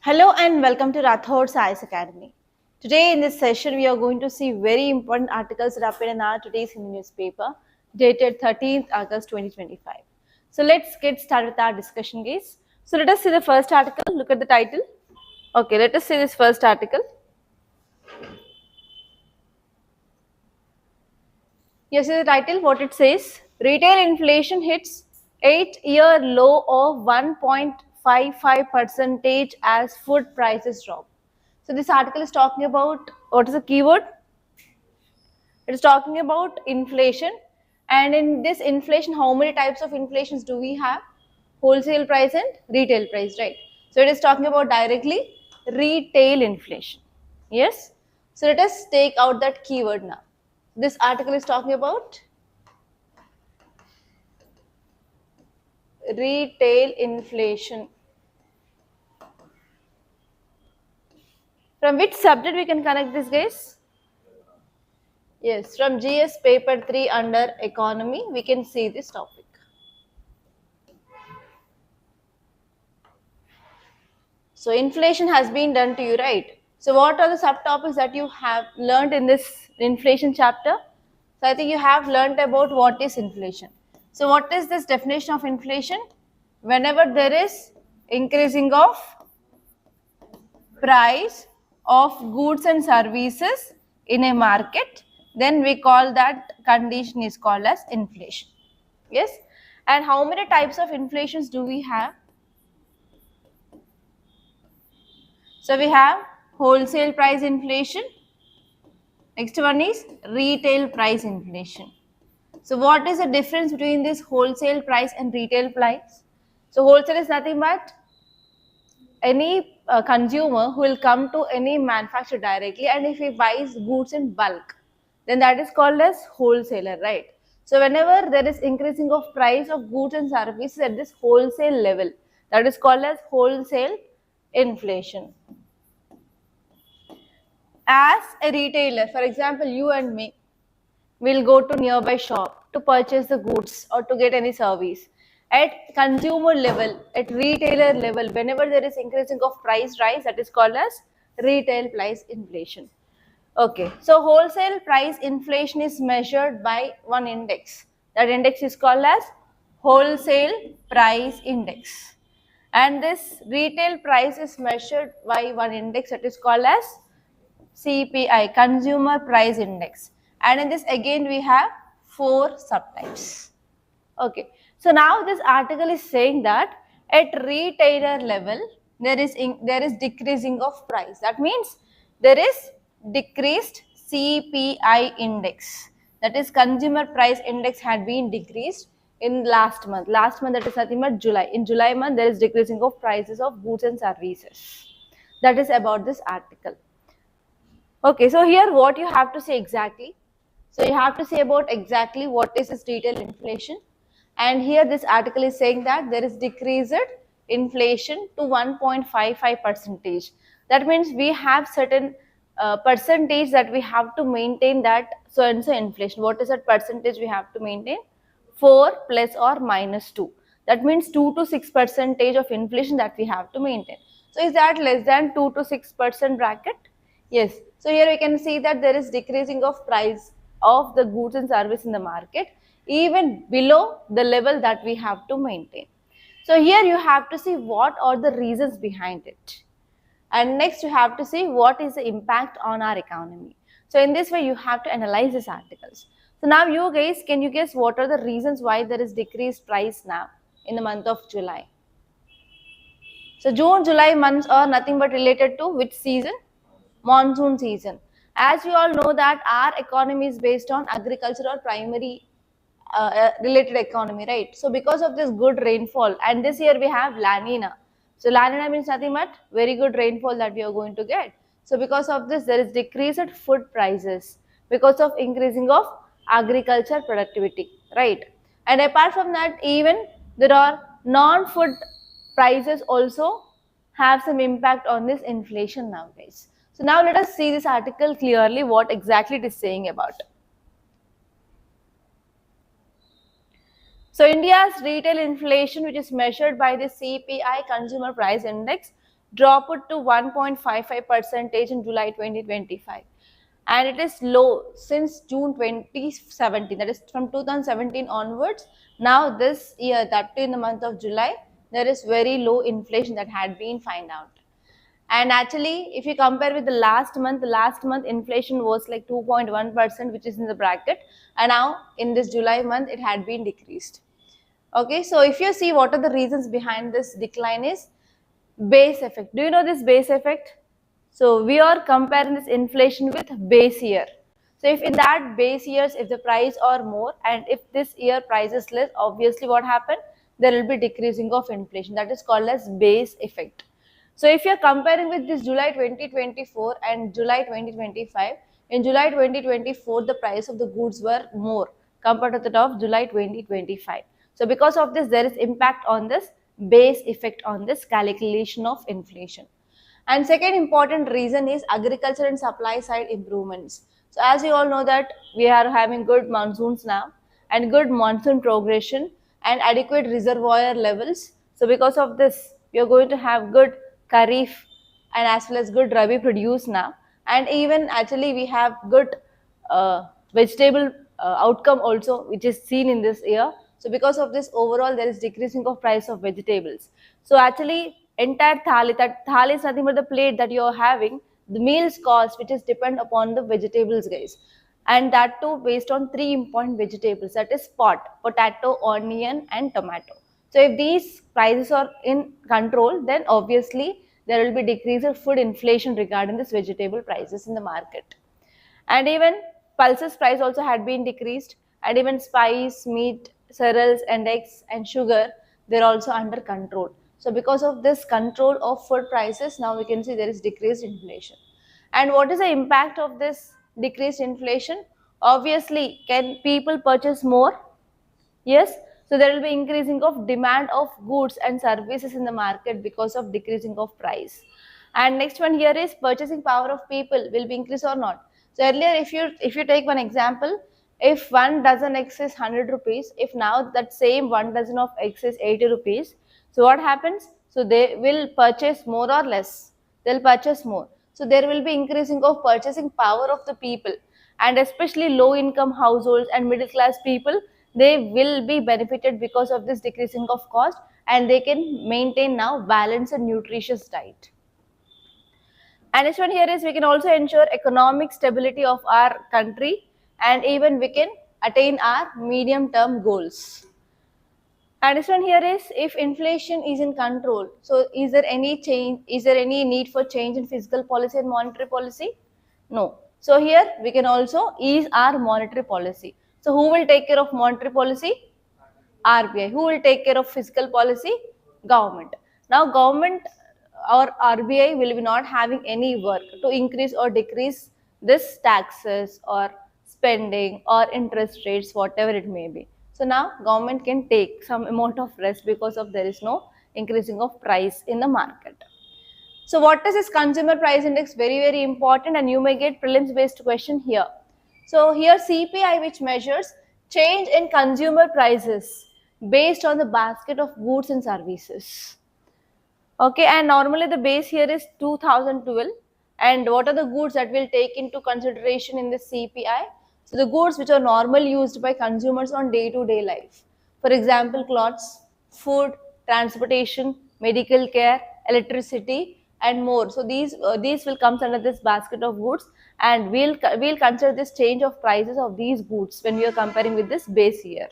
Hello and welcome to Rathods Science Academy. Today in this session we are going to see very important articles that appear in our today's Hindu newspaper dated 13th August 2025. So let's get started with our discussion, guys. So let us see the first article. Look at the title. Okay, let us see this first article. You see the title, what it says. Retail inflation hits 8-year low of 1.55% as food prices drop. So this article is talking about, what is the keyword? It is talking about inflation. And in this inflation, how many types of inflations do we have? Wholesale price and retail price, right? So it is talking about directly retail inflation. Yes? So let us take out that keyword now. This article is talking about retail inflation. From which subject we can connect this, guys? Yes, from GS paper 3 under economy, we can see this topic. So inflation has been done to you, right? So what are the subtopics that you have learned in this inflation chapter? So I think you have learned about what is inflation. So what is this definition of inflation? Whenever there is increasing of price of goods and services in a market, then we call that condition is called as inflation. Yes? And how many types of inflations do we have? So we have wholesale price inflation. Next one is retail price inflation. So what is the difference between this wholesale price and retail price? So wholesale is nothing but any consumer who will come to any manufacturer directly, and if he buys goods in bulk, then that is called as wholesaler, right? So whenever there is increasing of price of goods and services at this wholesale level, that is called as wholesale inflation. As a retailer, for example, you and me will go to nearby shop to purchase the goods or to get any service. At consumer level, at retailer level, whenever there is increasing of price rise, that is called as retail price inflation. Okay, so wholesale price inflation is measured by one index. That index is called as wholesale price index. And this retail price is measured by one index that is called as CPI, consumer price index. And in this again we have 4 subtypes. Okay, so now this article is saying that at retailer level there is decreasing of price. That means there is decreased CPI index. That is consumer price index had been decreased in last month. Last month, that is nothing but July. In July month there is decreasing of prices of goods and services. That is about this article. Okay, so here what you have to say exactly. So you have to say about exactly what is this retail inflation. And here this article is saying that there is decreased inflation to 1.55%. That means we have certain percentage that we have to maintain that so and so inflation. What is that percentage we have to maintain? 4 plus or minus 2. That means 2 to 6% of inflation that we have to maintain. So is that less than 2 to 6% bracket? Yes. So here we can see that there is decreasing of price of the goods and service in the market even below the level that we have to maintain. So here you have to see what are the reasons behind it. And next you have to see what is the impact on our economy. So in this way you have to analyze these articles. So now you guys, can you guess what are the reasons why there is decreased price now in the month of July? So June, July months are nothing but related to which season? Monsoon season. As we all know that our economy is based on agriculture or primary related economy, right? So because of this good rainfall, and this year we have La Nina. So La Nina means nothing but very good rainfall that we are going to get. So because of this there is decreased food prices because of increasing of agriculture productivity, right? And apart from that, even there are non-food prices also have some impact on this inflation nowadays. So now let us see this article clearly what exactly it is saying about. So India's retail inflation, which is measured by the CPI, Consumer Price Index, drop it to 1.55% in July 2025. And it is low since June 2017, that is from 2017 onwards. Now this year, that too in the month of July, there is very low inflation that had been found out. And actually, if you compare with the last month inflation was like 2.1%, which is in the bracket, and now in this July month, it had been decreased. Okay, so if you see what are the reasons behind this decline is base effect. Do you know this base effect? So we are comparing this inflation with base year. So if in that base years, if the price are more and if this year price is less, obviously what happened? There will be decreasing of inflation. That is called as base effect. So if you are comparing with this July 2024 and July 2025, in July 2024, the price of the goods were more compared to that of July 2025. So because of this, there is impact on this base effect on this calculation of inflation. And second important reason is agriculture and supply side improvements. So as you all know that we are having good monsoons now and good monsoon progression and adequate reservoir levels. So because of this, we are going to have good Kharif and as well as good Rabi produce now. And even actually we have good vegetable outcome also, which is seen in this year. So because of this, overall there is decreasing of price of vegetables. So actually entire thali, that thali is nothing but the plate that you are having, the meals cost which is depend upon the vegetables, guys, and that too based on three important vegetables, that is potato, onion and tomato. So if these prices are in control, then obviously there will be decrease of food inflation regarding this vegetable prices in the market. And even pulses price also had been decreased, and even spice, meat, cereals and eggs and sugar, they're also under control. So because of this control of food prices, now we can see there is decreased inflation. And what is the impact of this decreased inflation? Obviously, can people purchase more? Yes. So there will be increasing of demand of goods and services in the market because of decreasing of price. And next one here is purchasing power of people will be increased or not. So earlier, if you take one example, if one dozen eggs is 100 rupees, if now that same one dozen of eggs is 80 rupees, so what happens? So they will purchase more or less. They'll purchase more. So there will be increasing of purchasing power of the people, and especially low income households and middle class people, they will be benefited because of this decreasing of cost, and they can maintain now balanced and nutritious diet. And this one here is we can also ensure economic stability of our country, and even we can attain our medium term goals. And this one here is if inflation is in control, so is there any change, is there any need for change in fiscal policy and monetary policy? No. So here we can also ease our monetary policy. So who will take care of monetary policy? RBI. Who will take care of fiscal policy? Government. Now government or RBI will be not having any work to increase or decrease this taxes or spending or interest rates, whatever it may be. So now government can take some amount of rest because of there is no increasing of price in the market. So what is this consumer price index? Very, very important, and you may get prelims based question here. So here CPI, which measures change in consumer prices based on the basket of goods and services. Okay, and normally the base here is 2012. And what are the goods that will take into consideration in this CPI? So the goods which are normally used by consumers on day-to-day life. For example, clothes, food, transportation, medical care, electricity, and more. So these will come under this basket of goods, and we'll consider this change of prices of these goods when we are comparing with this base year.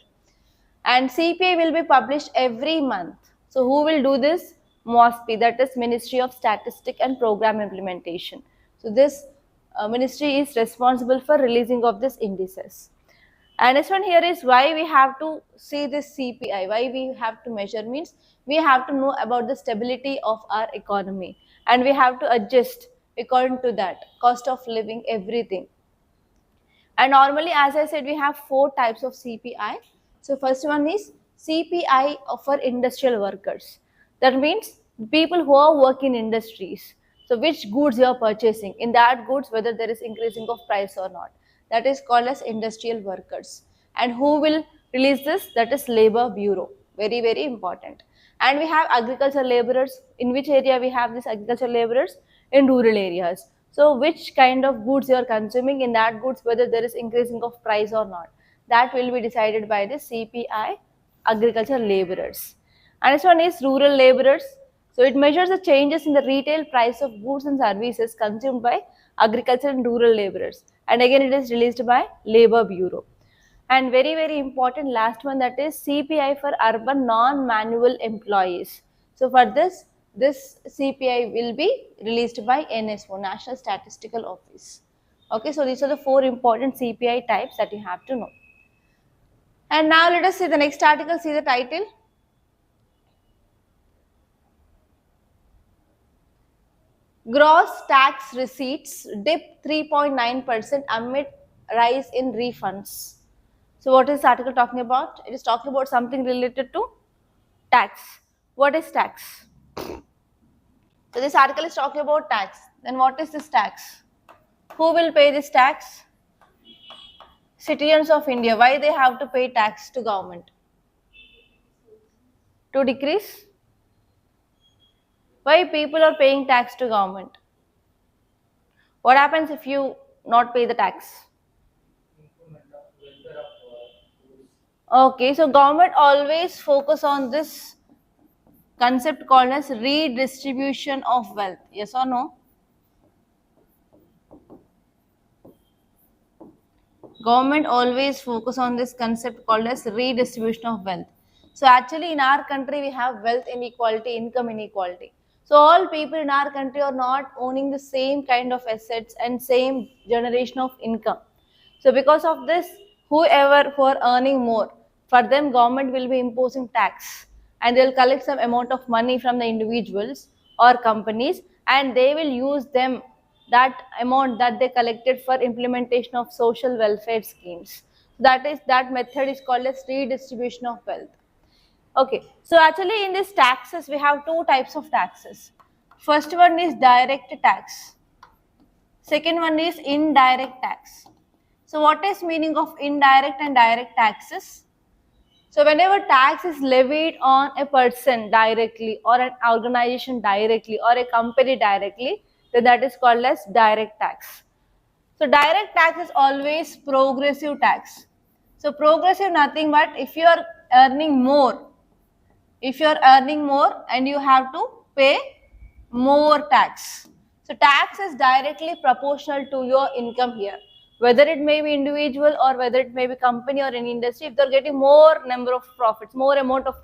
And CPI will be published every month. So who will do this? MOSPI, that is Ministry of Statistics and Program Implementation. So this ministry is responsible for releasing of this indices. And this one here is why we have to see this CPI, why we have to measure, means we have to know about the stability of our economy, and we have to adjust according to that, cost of living, everything. And normally, as I said, we have 4 types of CPI. So first one is CPI for industrial workers. That means people who are working in industries. So which goods you are purchasing, in that goods whether there is increasing of price or not. That is called as industrial workers. And who will release this? That is Labor Bureau. Very, very important. And we have agricultural laborers. In which area we have these agricultural laborers? In rural areas. So which kind of goods you are consuming, in that goods whether there is increasing of price or not, that will be decided by the CPI, agricultural laborers. And this one is rural laborers. So it measures the changes in the retail price of goods and services consumed by agriculture and rural laborers. And again it is released by Labor Bureau. And very important last one, that is CPI for urban non-manual employees. So for this CPI will be released by NSO, National Statistical Office. Okay, so these are the 4 important CPI types that you have to know. And now let us see the next article, see the title. Gross tax receipts dip 3.9% amid rise in refunds. So what is this article talking about? It is talking about something related to tax. What is tax? So this article is talking about tax. Then what is this tax? Who will pay this tax? Citizens of India. Why they have to pay tax to government? To decrease? Why people are paying tax to government? What happens if you not pay the tax? Okay, so government always focus on this concept called as redistribution of wealth. Yes or no? Government always focus on this concept called as redistribution of wealth. So actually in our country we have wealth inequality, income inequality. So all people in our country are not owning the same kind of assets and same generation of income. So because of this, whoever who are earning more, for them government will be imposing tax, and they will collect some amount of money from the individuals or companies, and they will use them, that amount that they collected, for implementation of social welfare schemes. That method is called as redistribution of wealth. Okay, so actually in these taxes we have 2 types of taxes. First one is direct tax. Second one is indirect tax. So what is meaning of indirect and direct taxes? So whenever tax is levied on a person directly, or an organization directly, or a company directly, then that is called as direct tax. So direct tax is always progressive tax. So progressive nothing but if you are earning more, and you have to pay more tax. So tax is directly proportional to your income here. Whether it may be individual or whether it may be company or any industry, if they're getting more number of profits, more amount of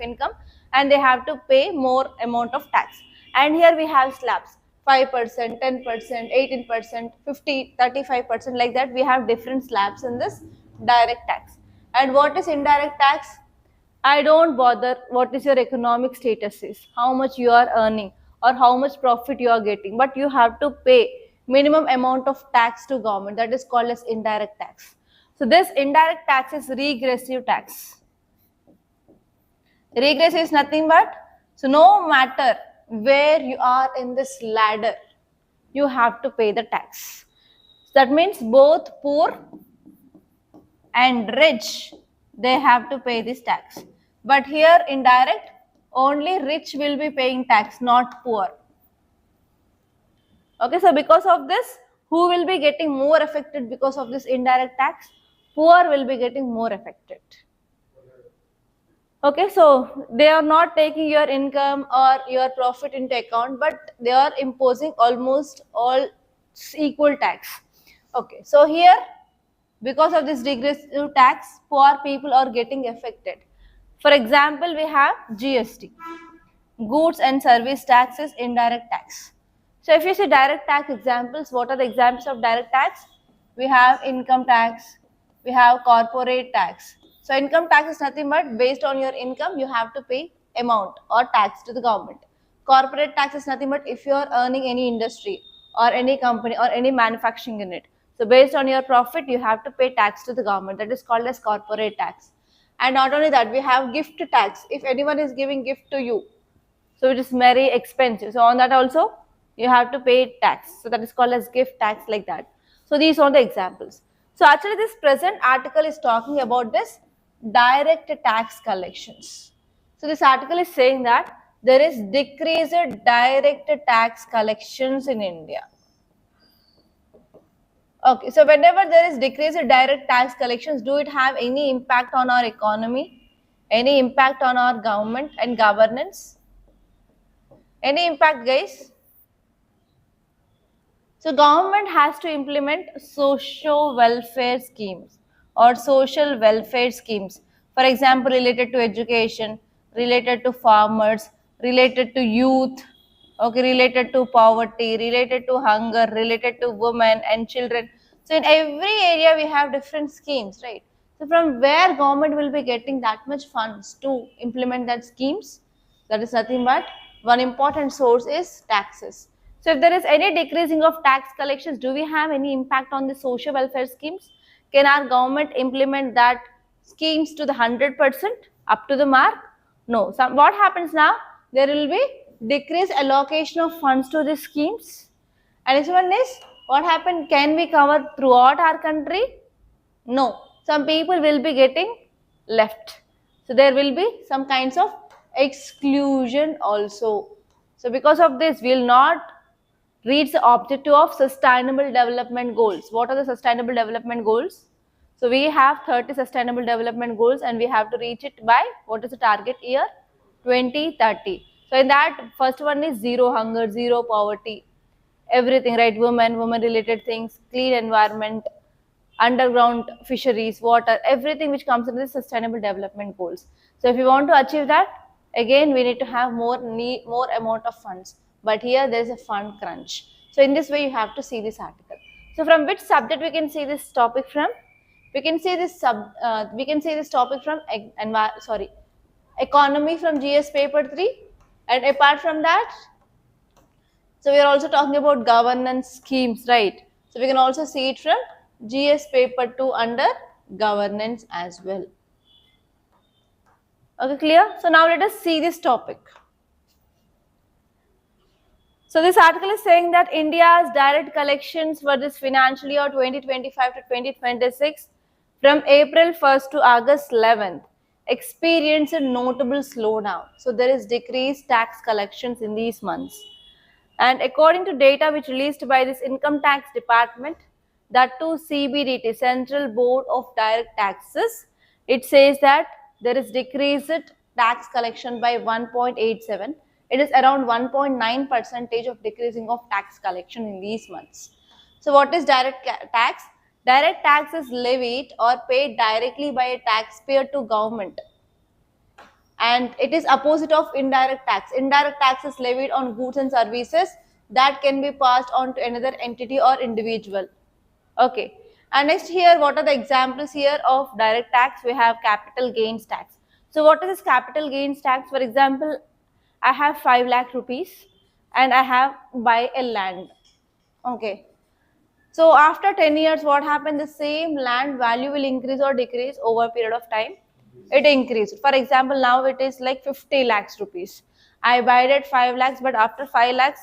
income, and they have to pay more amount of tax. And here we have slabs, 5%, 10%, 18%, 50, 35%, like that we have different slabs in this direct tax. And what is indirect tax? I don't bother what is your economic status is, how much you are earning or how much profit you are getting, but you have to pay minimum amount of tax to government. That is called as indirect tax. So this indirect tax is regressive tax. Regressive is nothing but, so no matter where you are in this ladder, you have to pay the tax. So that means both poor and rich, they have to pay this tax. But here indirect, only rich will be paying tax, not poor. Okay, so because of this, who will be getting more affected because of this indirect tax? Poor will be getting more affected. Okay, so they are not taking your income or your profit into account, but they are imposing almost all equal tax. Okay, so here, because of this regressive tax, poor people are getting affected. For example, we have GST, goods and service taxes, indirect tax. So if you see direct tax examples, what are the examples of direct tax? We have income tax, we have corporate tax. So income tax is nothing but based on your income, you have to pay amount or tax to the government. Corporate tax is nothing but if you are earning any industry or any company or any manufacturing unit. So based on your profit, you have to pay tax to the government. That is called as corporate tax. And not only that, we have gift tax. If anyone is giving gift to you, so it is very expensive. So on that also, you have to pay tax. So that is called as gift tax, like that. So these are the examples. So actually this present article is talking about this direct tax collections. So this article is saying that there is decreased direct tax collections in India. Okay, so whenever there is decreased direct tax collections, do it have any impact on our economy? Any impact on our government and governance? Any impact, guys? So government has to implement social welfare schemes or social welfare schemes. For example, related to education, related to farmers, related to youth, okay, related to poverty, related to hunger, related to women and children. So in every area we have different schemes, right? So from where government will be getting that much funds to implement that schemes? That is nothing but one important source is taxes. So if there is any decreasing of tax collections, do we have any impact on the social welfare schemes? Can our government implement that schemes to the 100% up to the mark? No. So what happens now? There will be decreased allocation of funds to these schemes. And this one is what happened? Can we cover throughout our country? No. Some people will be getting left. So there will be some kinds of exclusion also. So because of this, we will not reach the objective of sustainable development goals. What are the sustainable development goals? So we have 30 sustainable development goals and we have to reach it by, what is the target year? 2030. So in that, first one is zero hunger, zero poverty, everything, right? Women related things, clean environment, underground fisheries, water, everything which comes into the sustainable development goals. So if you want to achieve that, again we need to have more amount of funds. But here there is a fund crunch. So in this way you have to see this article. So from which subject we can see this topic from? We can see this topic from economy from GS paper 3, and apart from that, so we are also talking about governance schemes, right? So we can also see it from GS paper 2 under governance as well. Okay, clear? So now let us see this topic. So this article is saying that India's direct collections for this financial year 2025 to 2026 from April 1st to August 11th experienced a notable slowdown. So there is decreased tax collections in these months. And according to data which released by this income tax department, that too CBDT, Central Board of Direct Taxes, it says that there is decreased tax collection by 1.87. It is around 1.9% of decreasing of tax collection in these months. So what is direct tax? Direct tax is levied or paid directly by a taxpayer to government. And it is opposite of indirect tax. Indirect tax is levied on goods and services that can be passed on to another entity or individual. Okay. And next here, what are the examples here of direct tax? We have capital gains tax. So what is this capital gains tax? For example, I have 5 lakh rupees and I have buy a land. Okay. So after 10 years, what happened? The same land value will increase or decrease over a period of time. It increased. For example, now it is like 50 lakhs rupees. I buy it at 5 lakhs, but after 5 lakhs,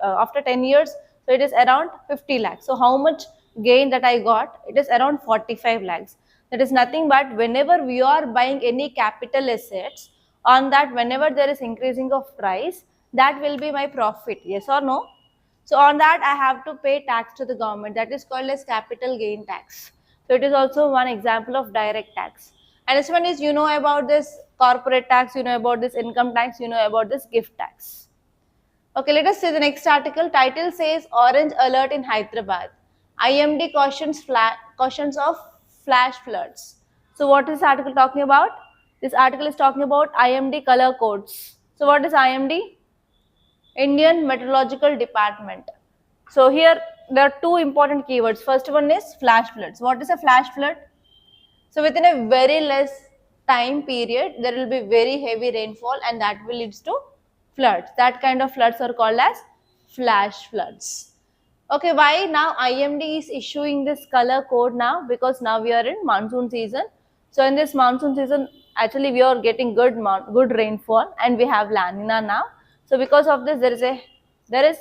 after 10 years, so it is around 50 lakhs. So how much gain that I got? It is around 45 lakhs. That is nothing but whenever we are buying any capital assets, on that whenever there is increasing of price, that will be my profit. Yes or no? So on that I have to pay tax to the government. That is called as capital gain tax. So it is also one example of direct tax. And this one is, you know about this corporate tax, you know about this income tax, you know about this gift tax. Okay, let us see the next article. Title says Orange Alert in Hyderabad. IMD cautions of flash floods. So what is this article talking about? This article is talking about IMD color codes. So what is IMD? Indian Meteorological Department. So here there are two important keywords. First one is flash floods. What is a flash flood? So within a very less time period, there will be very heavy rainfall and that will lead to floods. That kind of floods are called as flash floods. Okay, why now IMD is issuing this color code now? Because now we are in monsoon season. So in this monsoon season, actually we are getting good rainfall and we have La Nina now. So because of this, there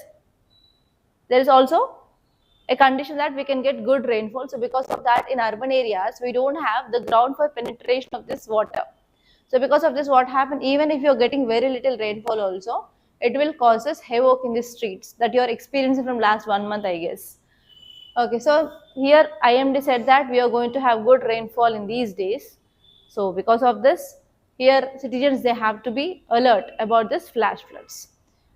is also a condition that we can get good rainfall. So because of that, in urban areas, we don't have the ground for penetration of this water. So because of this, what happened, even if you're getting very little rainfall also, it will causes havoc in the streets that you're experiencing from last 1 month, I guess. Okay, so here IMD said that we are going to have good rainfall in these days. So because of this, here citizens, they have to be alert about this flash floods.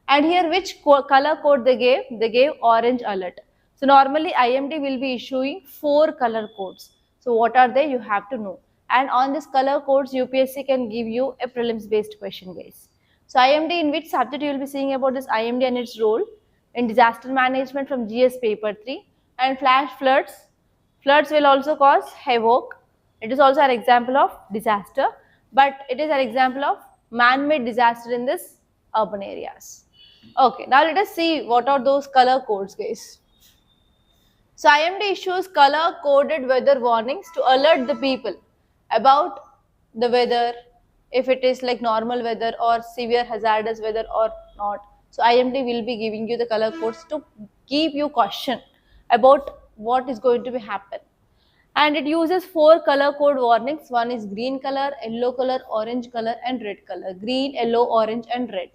And here which color code they gave? They gave orange alert. So normally IMD will be issuing 4 color codes. So what are they? You have to know. And on this color codes, UPSC can give you a prelims based question, guys. So IMD, in which subject you will be seeing about this IMD and its role in disaster management from GS paper 3. And flash floods. Floods will also cause havoc. It is also an example of disaster, but it is an example of man-made disaster in this urban areas. Okay, now let us see what are those color codes, guys. So IMD issues color coded weather warnings to alert the people about the weather, if it is like normal weather or severe hazardous weather or not. So IMD will be giving you the color codes to keep you caution about what is going to be happen. And it uses 4 color code warnings. One is green color, yellow color, orange color and red color. Green, yellow, orange and red.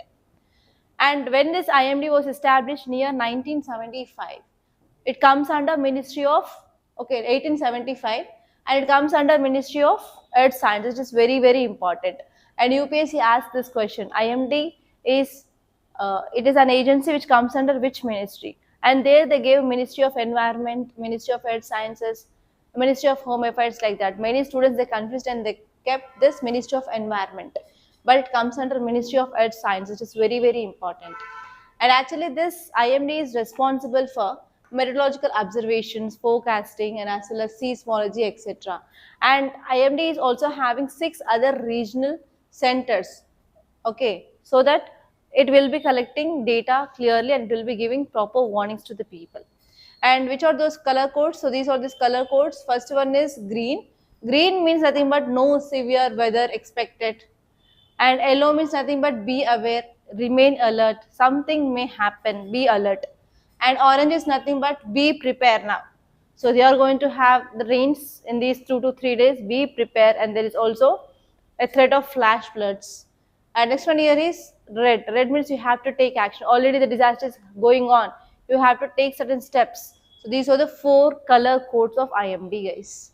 And when this IMD was established near 1975, it comes under Ministry of, 1875, and it comes under Ministry of Earth Science, which is very, very important. And UPSC asked this question, IMD is, it is an agency which comes under which ministry? And there they gave Ministry of Environment, Ministry of Earth Sciences, Ministry of Home Affairs, like that. Many students, they confused and they kept this Ministry of Environment, but it comes under Ministry of Earth Science, which is very, very important. And actually this IMD is responsible for meteorological observations, forecasting, and as well as seismology, etc. And IMD is also having 6 other regional centers, okay, so that it will be collecting data clearly and it will be giving proper warnings to the people. And which are those color codes? So these are these color codes. First one is green. Green means nothing but no severe weather expected. And yellow means nothing but be aware, remain alert, something may happen, be alert. And orange is nothing but be prepared now. So they are going to have the rains in these 2 to 3 days, be prepared, and there is also a threat of flash floods. And next one here is red. Red means you have to take action. Already the disaster is going on. You have to take certain steps. So these are the 4 color codes of IMD, guys.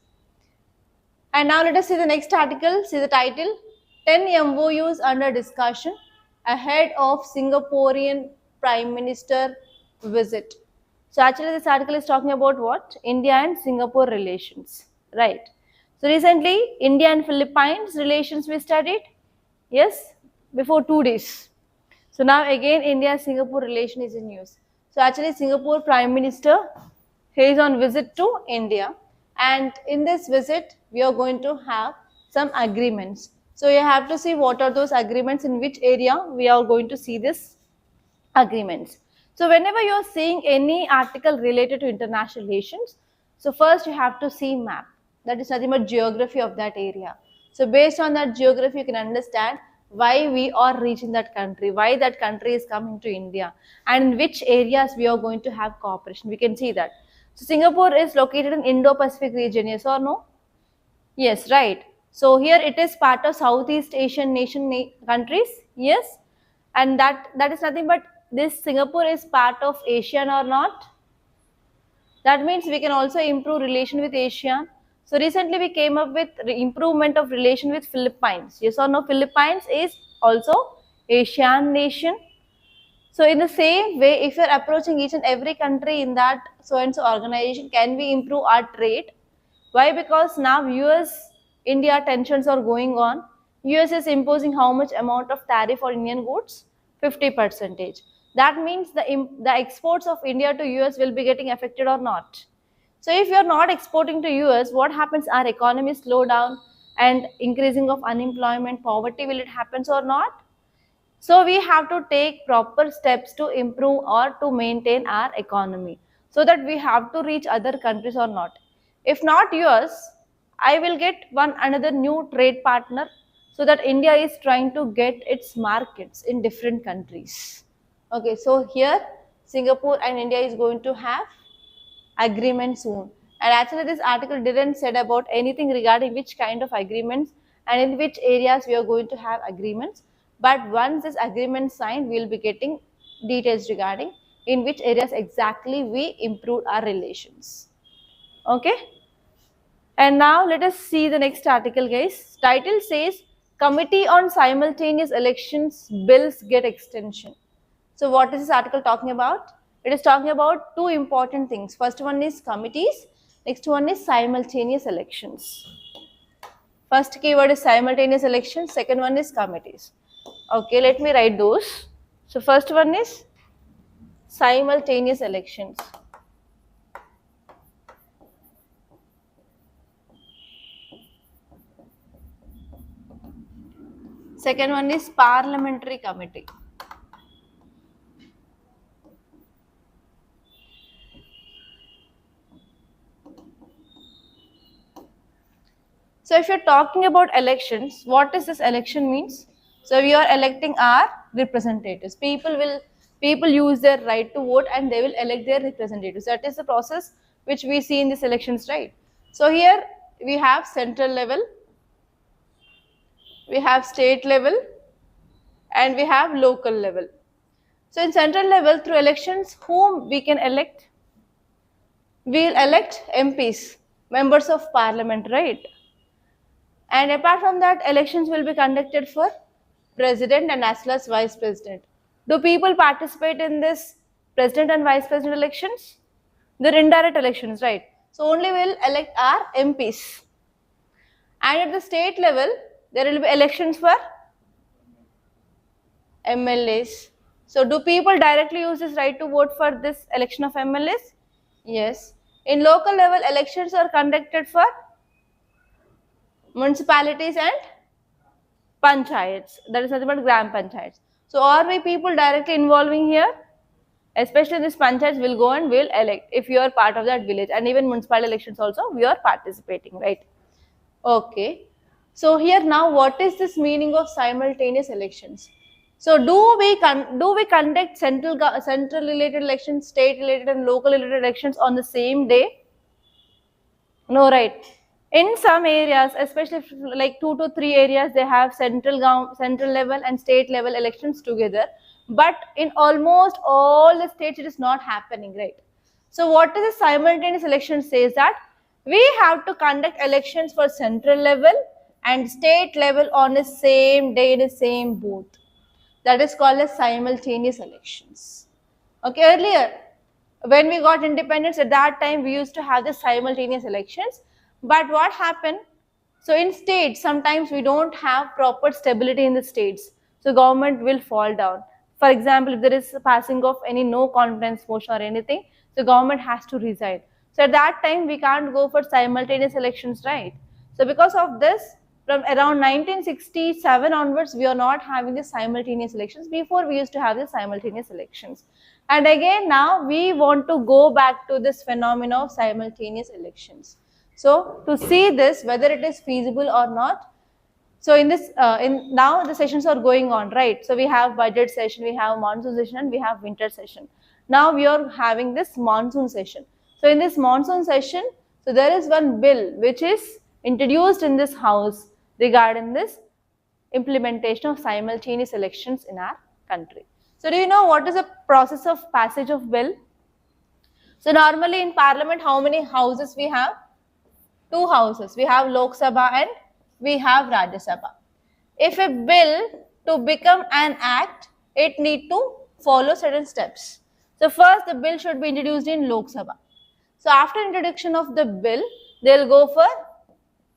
And now let us see the next article. See the title, 10 MOUs under discussion ahead of Singaporean Prime Minister visit. So actually this article is talking about what? India and Singapore relations, right? So recently India and Philippines relations we studied, yes, before 2 days. So now again India and Singapore relation is in news. So actually Singapore Prime Minister, he is on visit to India, and in this visit we are going to have some agreements. So you have to see what are those agreements, in which area we are going to see this agreements. So whenever you are seeing any article related to international relations, so first you have to see map. That is nothing but geography of that area. So based on that geography, you can understand why we are reaching that country, why that country is coming to India, and in which areas we are going to have cooperation. We can see that. So Singapore is located in Indo-Pacific region, yes or no? Yes, right. So here it is part of Southeast Asian nation countries, yes, and that is nothing but this Singapore is part of ASEAN or not? That means we can also improve relation with ASEAN. So recently we came up with improvement of relation with Philippines. Yes or no? Philippines is also ASEAN nation. So in the same way, if you are approaching each and every country in that so and so organization, can we improve our trade? Why? Because now US India tensions are going on. US is imposing how much amount of tariff on Indian goods? 50%. That means the exports of India to US will be getting affected or not. So if you are not exporting to US, what happens? Our economy slow down and increasing of unemployment, poverty, will it happen or not? So we have to take proper steps to improve or to maintain our economy, so that we have to reach other countries or not. If not US, I will get another new trade partner, so that India is trying to get its markets in different countries. Okay, so here Singapore and India is going to have agreement soon. And actually this article didn't said about anything regarding which kind of agreements and in which areas we are going to have agreements. But once this agreement signed, we will be getting details regarding in which areas exactly we improved our relations. Okay. And now let us see the next article, guys. Title says, Committee on Simultaneous Elections Bills Get Extension. So what is this article talking about? It is talking about two important things. First one is committees. Next one is simultaneous elections. First keyword is simultaneous elections. Second one is committees. Okay, let me write those. So first one is simultaneous elections. Second one is parliamentary committee. So if you're talking about elections, what does this election means? So we are electing our representatives. People use their right to vote and they will elect their representatives. That is the process which we see in these elections, right? So here we have central level, we have state level, and we have local level. So in central level, through elections, whom we can elect? We will elect MPs, members of parliament, right? And apart from that, elections will be conducted for president and as well as vice president. Do people participate in this president and vice president elections? They're indirect elections, right? So only we'll elect our MPs. And at the state level, there will be elections for MLAs. So do people directly use this right to vote for this election of MLAs? Yes. In local level, elections are conducted for municipalities and panchayats. That is nothing but gram panchayats. So are we people directly involving here? Especially this panchayats will go and will elect if you are part of that village, and even municipal elections also we are participating, right? Okay. So here now, what is this meaning of simultaneous elections? So do we conduct central related elections, state related and local related elections on the same day? No, right? In some areas, especially like 2 to 3 areas, they have central level and state level elections together. But in almost all the states, it is not happening, right? So what is the simultaneous election says that we have to conduct elections for central level and state level on the same day in the same booth. That is called as simultaneous elections. Okay, earlier when we got independence, at that time we used to have the simultaneous elections. But what happened? So in states, sometimes we don't have proper stability in the states. So government will fall down. For example, if there is passing of any no confidence motion or anything, the government has to resign. So at that time, we can't go for simultaneous elections, right? So because of this, from around 1967 onwards, we are not having the simultaneous elections. Before, we used to have the simultaneous elections. And again, now we want to go back to this phenomena of simultaneous elections. So to see this, whether it is feasible or not, so in this, now the sessions are going on, right? So we have budget session, we have monsoon session, and we have winter session. Now we are having this monsoon session. So in this monsoon session, so there is one bill which is introduced in this house regarding this implementation of simultaneous elections in our country. So do you know what is the process of passage of bill? So normally in parliament, how many houses we have? 2 houses. We have Lok Sabha and we have Rajya Sabha. If a bill to become an act, it need to follow certain steps. So first the bill should be introduced in Lok Sabha. So after introduction of the bill, they will go for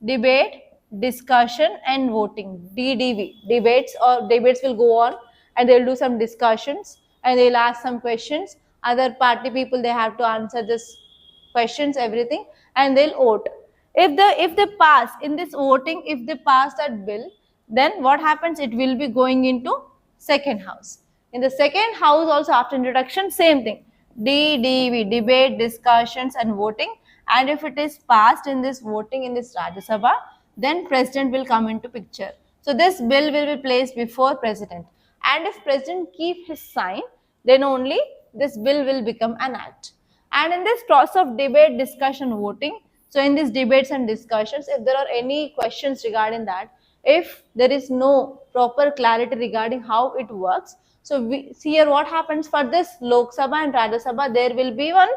debate, discussion and voting, DDV. Debates will go on and they will do some discussions and they will ask some questions. Other party people, they have to answer this questions, everything, and they will vote. If they pass in this voting, if they pass that bill, then what happens? It will be going into second house. In the second house also, after introduction, same thing, DDV, debate, discussions and voting. And if it is passed in this voting in this Rajya Sabha, then president will come into picture. So this bill will be placed before president. And if president keep his sign, then only this bill will become an act. And in this process of debate, discussion, voting, so in these debates and discussions, if there are any questions regarding that, if there is no proper clarity regarding how it works. So we see here what happens for this Lok Sabha and Rajya Sabha. There will be one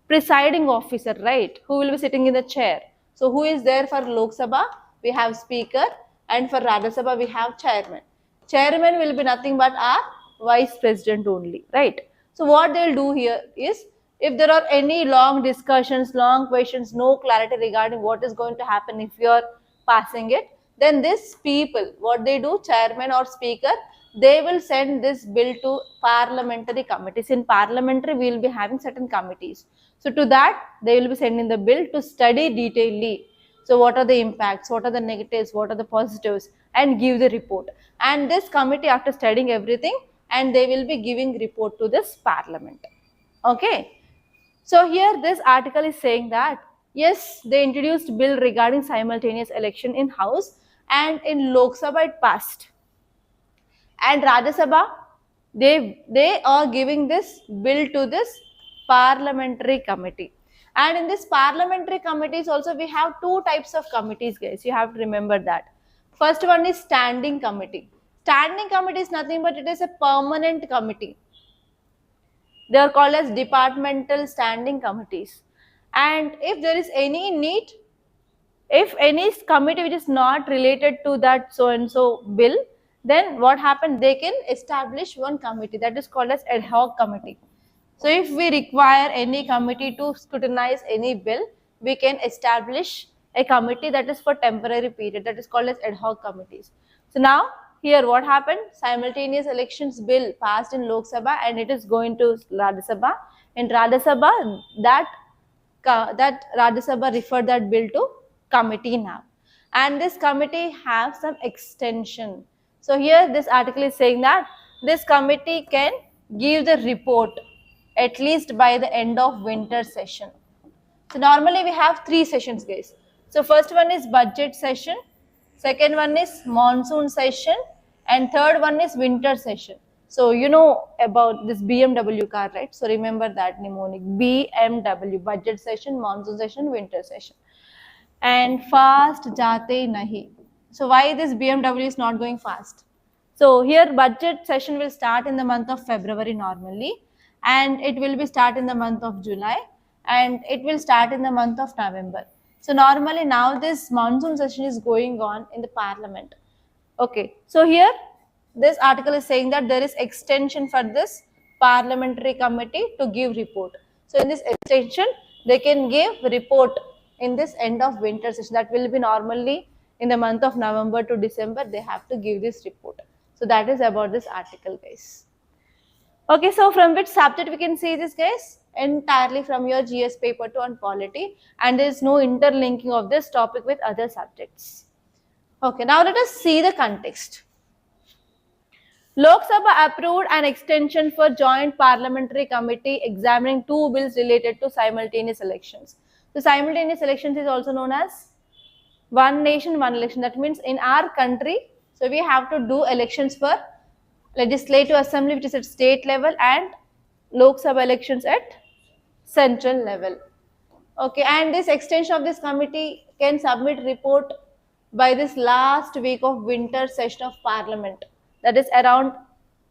presiding officer, right, who will be sitting in the chair. So who is there for Lok Sabha? We have speaker, and for Rajya Sabha we have chairman. Chairman will be nothing but our vice president only, right? So what they will do here is, if there are any long discussions, long questions, no clarity regarding what is going to happen if you are passing it, then this people, what they do, chairman or speaker, they will send this bill to parliamentary committees. In parliamentary, we will be having certain committees. So to that, they will be sending the bill to study detailedly. So what are the impacts, what are the negatives, what are the positives, and give the report. And this committee, after studying everything, and they will be giving report to this parliament. Okay. So here this article is saying that, yes, they introduced bill regarding simultaneous election in House, and in Lok Sabha it passed. And Rajya Sabha, they are giving this bill to this parliamentary committee. And in this parliamentary committees also we have two types of committees, guys. You have to remember that. First one is standing committee. Standing committee is nothing but it is a permanent committee. They are called as departmental standing committees. And if there is any need, if any committee which is not related to that so and so bill, then what happens, they can establish one committee that is called as ad hoc committee. So if we require any committee to scrutinize any bill, we can establish a committee that is for temporary period, that is called as ad hoc committees. So now here what happened, simultaneous elections bill passed in Lok Sabha and it is going to Rajya Sabha. In Rajya Sabha, that Rajya Sabha referred that bill to committee now, and this committee have some extension. So here this article is saying that this committee can give the report at least by the end of winter session. So normally we have 3 sessions, guys. So first one is budget session, second one is monsoon session, and third one is winter session. So you know about this BMW car, right? So remember that mnemonic, BMW, budget session, monsoon session, winter session. And fast jate nahi. So why this BMW is not going fast? So here budget session will start in the month of February normally, and it will be start in the month of July, and it will start in the month of November. So normally now this monsoon session is going on in the parliament. Okay, so here this article is saying that there is extension for this parliamentary committee to give report. So in this extension, they can give report in this end of winter session. That will be normally in the month of November to December, they have to give this report. So that is about this article, guys. Okay, so from which subject we can see this, guys? Entirely from your GS paper 2 on polity, and there is no interlinking of this topic with other subjects. Okay, now let us see the context. Lok Sabha approved an extension for joint parliamentary committee examining 2 bills related to simultaneous elections. So simultaneous elections is also known as one nation, one election. That means in our country, so we have to do elections for legislative assembly, which is at state level, and Lok Sabha elections at central level. Okay, and this extension of this committee can submit report by this last week of winter session of parliament. That is around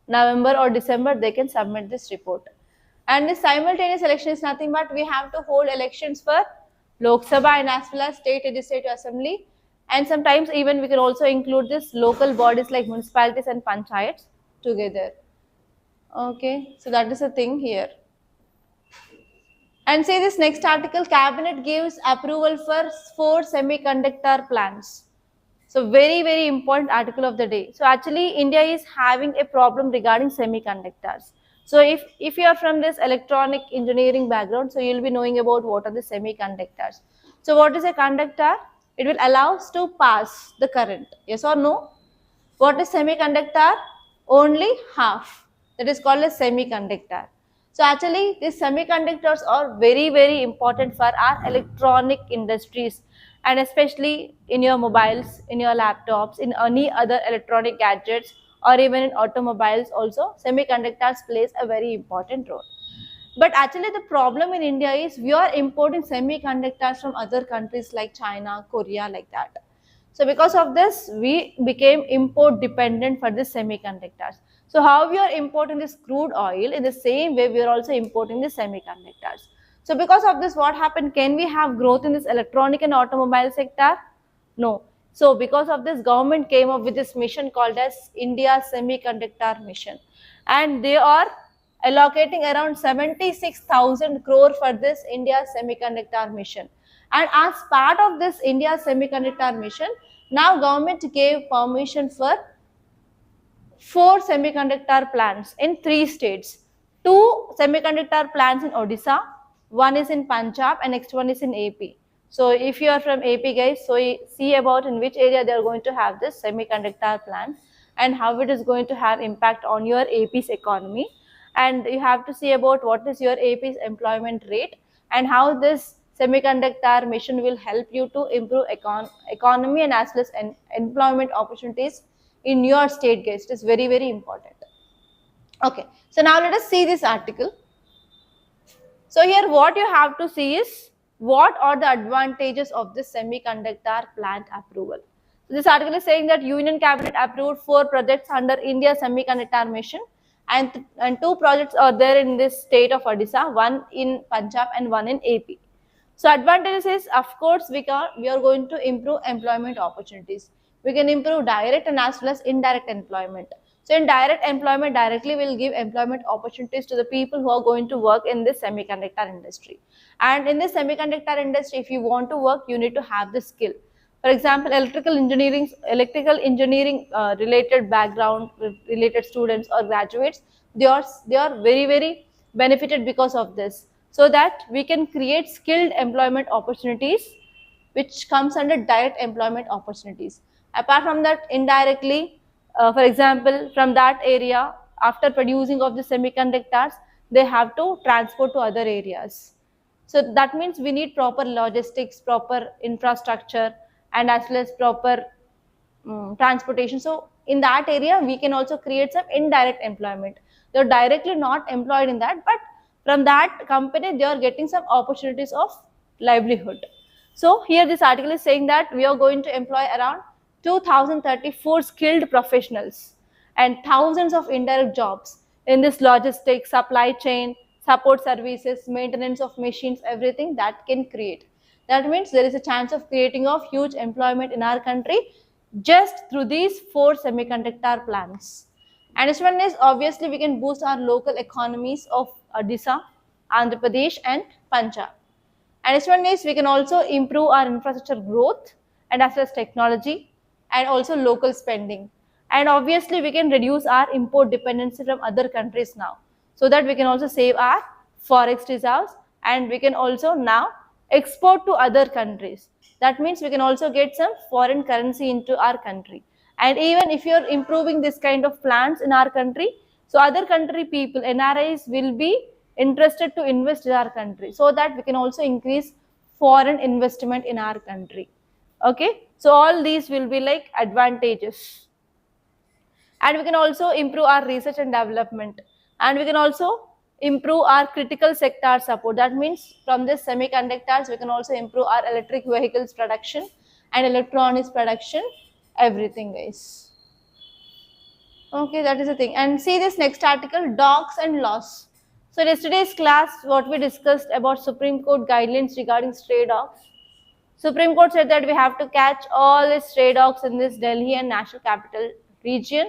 November or December, they can submit this report. And this simultaneous election is nothing but we have to hold elections for Lok Sabha and as well as state legislative assembly. And sometimes even we can also include this local bodies like municipalities and panchayats together. Okay, so that is the thing here. And say this next article, cabinet gives approval for 4 semiconductor plants. So very important article of the day. So actually India is having a problem regarding semiconductors. So if you are from this electronic engineering background, so you will be knowing about what are the semiconductors. So what is a conductor? It will allow us to pass the current. Yes or no? What is semiconductor? Only half. That is called a semiconductor. So actually these semiconductors are very important for our electronic industries, and especially in your mobiles, in your laptops, in any other electronic gadgets, or even in automobiles also, semiconductors plays a very important role. But actually the problem in India is we are importing semiconductors from other countries like China, Korea, like that. So because of this, we became import dependent for the semiconductors. So how we are importing this crude oil, in the same way we are also importing the semiconductors. So because of this, what happened? Can we have growth in this electronic and automobile sector? No. So because of this, government came up with this mission called as India Semiconductor Mission, and they are allocating around 76,000 crore for this India Semiconductor Mission. And as part of this India Semiconductor Mission, now government gave permission for 4 semiconductor plants in 3 states. 2 semiconductor plants in Odisha, one is in Punjab and next one is in AP. So if you are from AP guys, so see about in which area they are going to have this semiconductor plant and how it is going to have impact on your AP's economy. And you have to see about what is your AP's employment rate and how this semiconductor mission will help you to improve economy and as well as employment opportunities in your state guys. It is very, very important. Okay, so now let us see this article. So here what you have to see is what are the advantages of this semiconductor plant approval. So this article is saying that Union Cabinet approved 4 projects under India Semiconductor Mission, and 2 projects are there in this state of Odisha, one in Punjab and one in AP. So advantages is, of course, we are going to improve employment opportunities. We can improve direct and as well as indirect employment. So in direct employment, directly will give employment opportunities to the people who are going to work in this semiconductor industry. And in this semiconductor industry, if you want to work, you need to have the skill. For example, electrical engineering related background, related students or graduates, they are very, very benefited because of this. So that we can create skilled employment opportunities which comes under direct employment opportunities. Apart from that, indirectly, for example, from that area, after producing of the semiconductors, they have to transport to other areas. So that means we need proper logistics, proper infrastructure, and as well as proper transportation. So in that area, we can also create some indirect employment. They are directly not employed in that, but from that company, they are getting some opportunities of livelihood. So here this article is saying that we are going to employ around 2034 skilled professionals and thousands of indirect jobs in this logistics, supply chain, support services, maintenance of machines, everything that can create. That means there is a chance of creating of huge employment in our country just through these 4 semiconductor plants. And this one is obviously we can boost our local economies of Odisha, Andhra Pradesh and Punjab. And this one is we can also improve our infrastructure growth and as well as technology and also local spending. And obviously we can reduce our import dependency from other countries now, so that we can also save our forex reserves and we can also now export to other countries. That means we can also get some foreign currency into our country. And even if you are improving this kind of plants in our country, so other country people, NRIs, will be interested to invest in our country, so that we can also increase foreign investment in our country. Okay, so all these will be like advantages. And we can also improve our research and development, and we can also improve our critical sector support. That means from this semiconductors, we can also improve our electric vehicles production and electronics production, everything guys. Okay, that is the thing. And see this next article, dogs and laws. So in yesterday's class, what we discussed about Supreme Court guidelines regarding stray dogs. Supreme Court said that we have to catch all the stray dogs in this Delhi and National Capital region,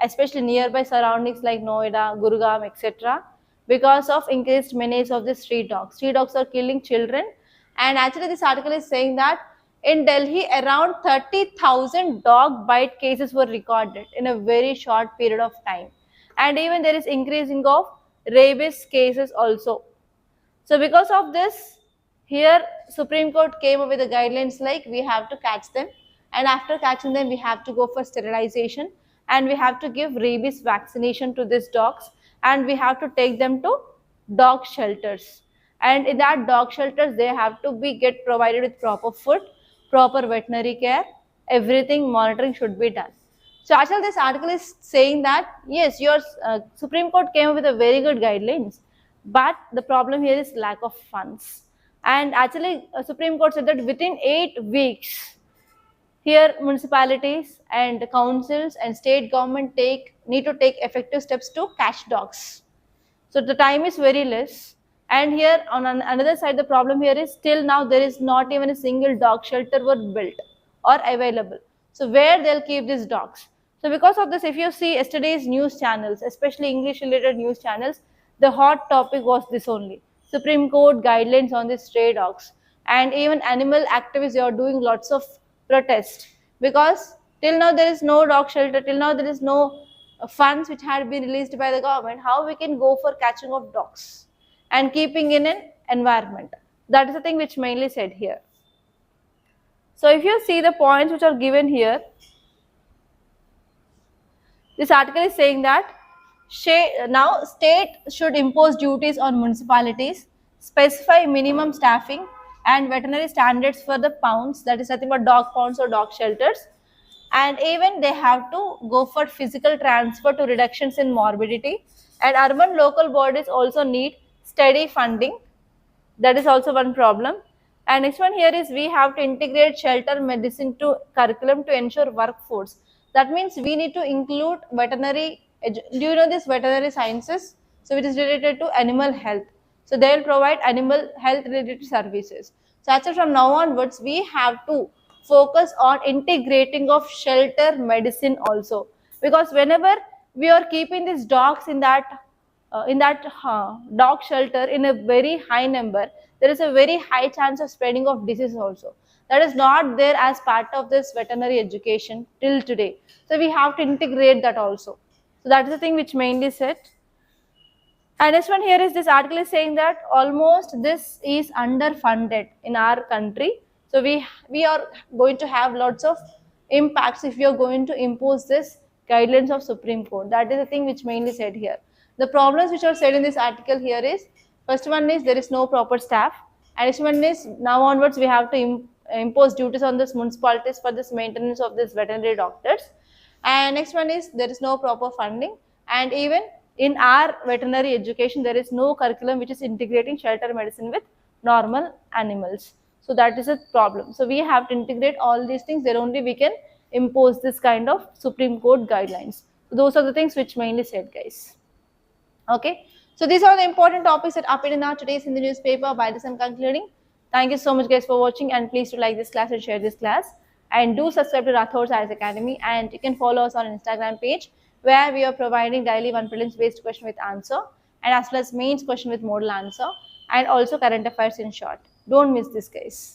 especially nearby surroundings like Noida, Gurgaon, etc. because of increased menace of the street dogs. Street dogs are killing children, and actually this article is saying that in Delhi around 30,000 dog bite cases were recorded in a very short period of time, and even there is increasing of rabies cases also. So because of this, here Supreme Court came up with the guidelines like we have to catch them, and after catching them we have to go for sterilization, and we have to give rabies vaccination to these dogs, and we have to take them to dog shelters, and in that dog shelters they have to be get provided with proper food, proper veterinary care, everything monitoring should be done. So actually this article is saying that yes, your Supreme Court came up with a very good guidelines, but the problem here is lack of funds. And actually Supreme Court said that within 8 weeks Here, municipalities and councils and state government need to take effective steps to catch dogs. So the time is very less. And here on another side, the problem here is still now there is not even a single dog shelter were built or available. So where they'll keep these dogs? So because of this, if you see yesterday's news channels, especially English related news channels, the hot topic was this only. Supreme Court guidelines on the stray dogs. And even animal activists are doing lots of protest because till now there is no dog shelter, till now there is no funds which had been released by the government, how we can go for catching of dogs and keeping in an environment. That is the thing which mainly said here. So if you see the points which are given here, this article is saying that now state should impose duties on municipalities, specify minimum staffing and veterinary standards for the pounds, that is nothing but dog pounds or dog shelters, and even they have to go for physical transfer to reductions in morbidity, and urban local bodies also need steady funding. That is also one problem. And next one here is we have to integrate shelter medicine to curriculum to ensure workforce. That means we need to include veterinary, do you know this veterinary sciences? So it is related to animal health. So they will provide animal health related services. So actually from now onwards, we have to focus on integrating of shelter medicine also. Because whenever we are keeping these dogs in that dog shelter in a very high number, there is a very high chance of spreading of disease also. That is not there as part of this veterinary education till today. So we have to integrate that also. So that is the thing which mainly said. And next one here is this article is saying that almost this is underfunded in our country. So we are going to have lots of impacts if we are going to impose this guidelines of Supreme Court. That is the thing which mainly said here. The problems which are said in this article here is, first one is there is no proper staff, and next one is now onwards we have to impose duties on this municipalities for this maintenance of this veterinary doctors, and next one is there is no proper funding, and even in our veterinary education there is no curriculum which is integrating shelter medicine with normal animals. So that is a problem. So we have to integrate all these things, then only we can impose this kind of Supreme Court guidelines. So those are the things which mainly said, guys. Okay, so these are the important topics that appeared in our today's Hindu newspaper. By this I'm concluding. Thank you so much, guys, for watching, and please do like this class and share this class, and do subscribe to Rathods Academy, and you can follow us on Instagram page where we are providing daily one prelims based question with answer, and as well as mains question with model answer, and also current affairs in short. Don't miss this, guys.